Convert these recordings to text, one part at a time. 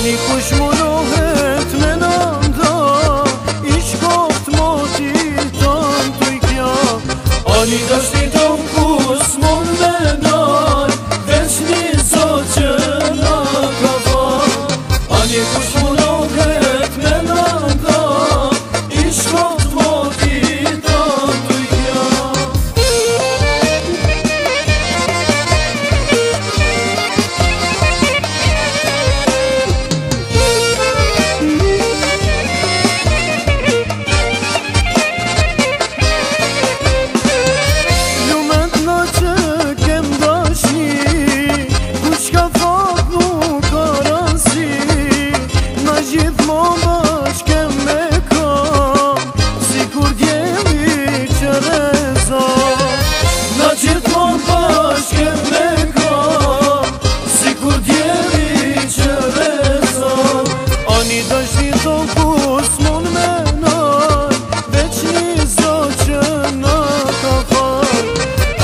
Ani kush munohet me nanda, I shkoft moti ton të I kja. Ani dashni ton kus mon me nal, veç një zot që na ka fal. Ani kush munohet me nanda, I shkoft moti ton të I kja.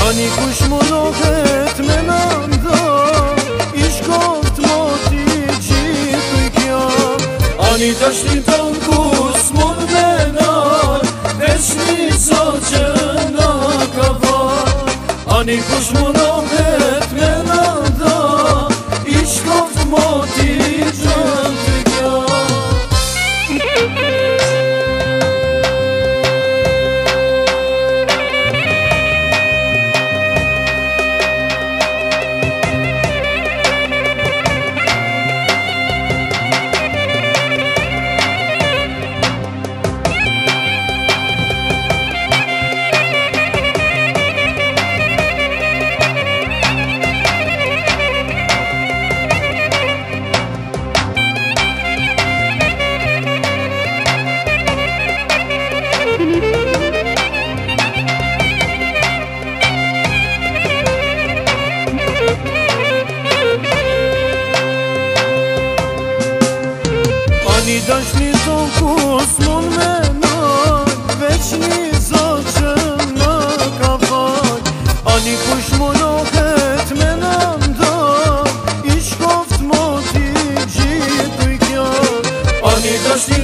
Ani kush munohet me nanda, I shkoft moti gjithu I kja. Ani dashni ton kus mon me nal, veç një zot që na ka fal. Ani kush munohet me nanda, I shkoft moti gjithu I kja. Ani dashni ton kus mon me nal, veç një zot që na ka fal. Ani kush munohet me nanda, I shkoft moti gjithu I kja. Ani dashni